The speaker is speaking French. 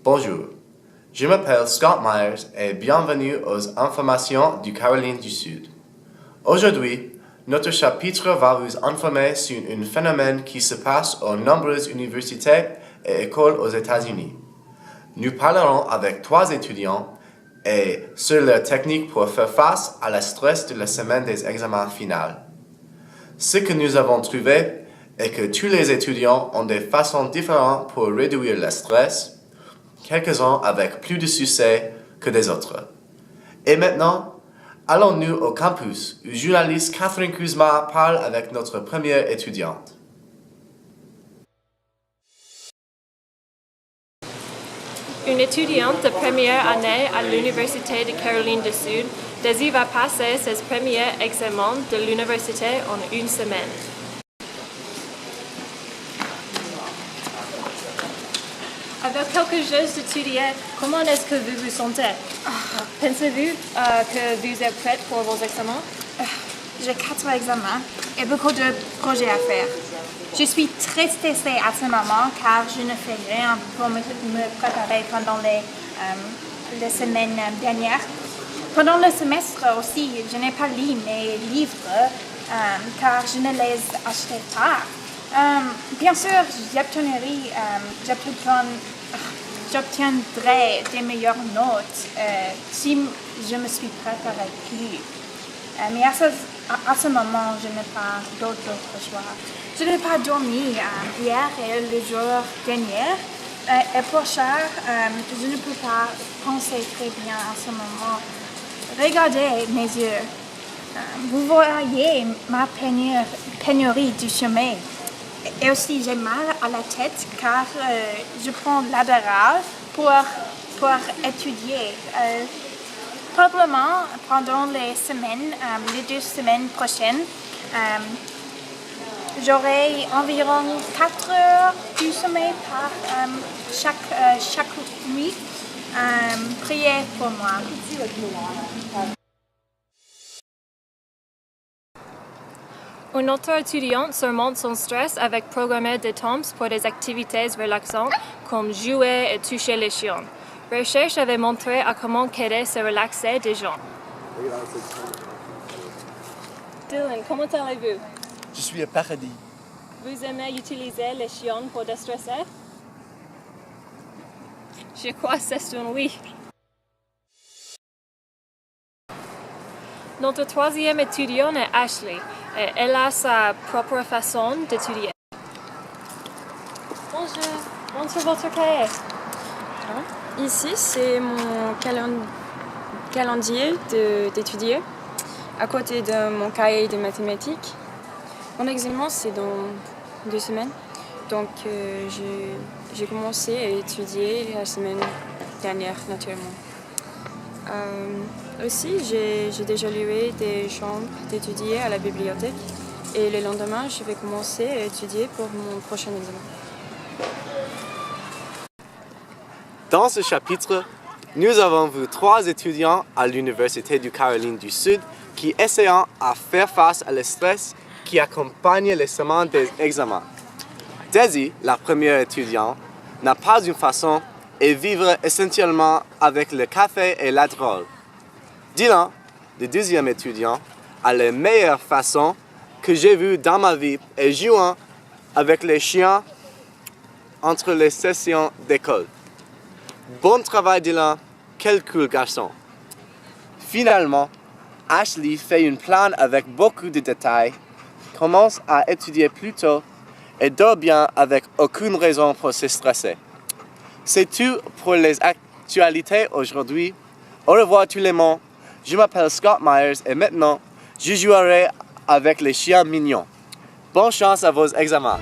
Bonjour, je m'appelle Scott Myers et bienvenue aux informations du Caroline du Sud. Aujourd'hui, notre chapitre va vous informer sur un phénomène qui se passe aux nombreuses universités et écoles aux États-Unis. Nous parlerons avec 3 étudiants et sur leurs techniques pour faire face à la stress de la semaine des examens finaux. Ce que nous avons trouvé est que tous les étudiants ont des façons différentes pour réduire le stress, quelques-uns avec plus de succès que des autres. Et maintenant, allons-nous au campus où journaliste Catherine Kuzma parle avec notre première étudiante. Une étudiante de première année à l'Université de Caroline du Sud désire passer ses premiers examens de l'université en une semaine. Avec quelques jours d'étudier, comment est-ce que vous vous sentez? Pensez-vous que vous êtes prête pour vos examens? J'ai 4 examens et beaucoup de projets à faire. Je suis très stressée à ce moment car je ne fais rien pour me préparer pendant les semaines dernières. Pendant le semestre aussi, je n'ai pas lu mes livres car je ne les achetais pas. Bien sûr, j'obtiendrai des meilleures notes si je me suis préparée plus. Mais à ce moment, je n'ai pas d'autre choix. Je n'ai pas dormi hier et le jour dernier. Et pour ça, je ne peux pas penser très bien à ce moment. Regardez mes yeux. Vous voyez ma pénurie du sommeil. Et aussi, j'ai mal à la tête car je prends l'Adderall pour étudier. Probablement, pendant les 2 semaines prochaines, j'aurai environ 4 heures du sommeil par chaque nuit. Priez pour moi. Un autre étudiant surmonte son stress avec programmer des temps pour des activités relaxantes comme jouer et toucher les chiens. Recherche avait montré à comment aider se relaxer des gens. Dylan, comment allez-vous? Je suis au paradis. Vous aimez utiliser les chiens pour déstresser? Je crois que c'est un oui. Notre 3e étudiant est Ashley et elle a sa propre façon d'étudier. Bonjour, montre votre cahier. Ici, c'est mon calendrier d'étudier à côté de mon cahier de mathématiques. Mon examen, c'est dans 2 semaines. Donc, j'ai commencé à étudier la semaine dernière, naturellement. Aussi, j'ai déjà loué des chambres d'étudier à la bibliothèque. Et le lendemain, je vais commencer à étudier pour mon prochain examen. Dans ce chapitre, nous avons vu 3 étudiants à l'Université de Caroline du Sud qui essaient à faire face à le stress qui accompagne les semaines des examens. Daisy, la première étudiante, n'a pas une façon et vivre essentiellement avec le café et l'Adderall. Dylan, le 2e étudiant, a la meilleure façon que j'ai vue dans ma vie et jouant avec les chiens entre les sessions d'école. Bon travail Dylan, quel cool garçon. Finalement, Ashley fait un plan avec beaucoup de détails, commence à étudier plus tôt et dort bien avec aucune raison pour se stresser. C'est tout pour les actualités aujourd'hui. Au revoir tout le monde. Je m'appelle Scott Myers et maintenant, je jouerai avec les chiens mignons. Bonne chance à vos examens.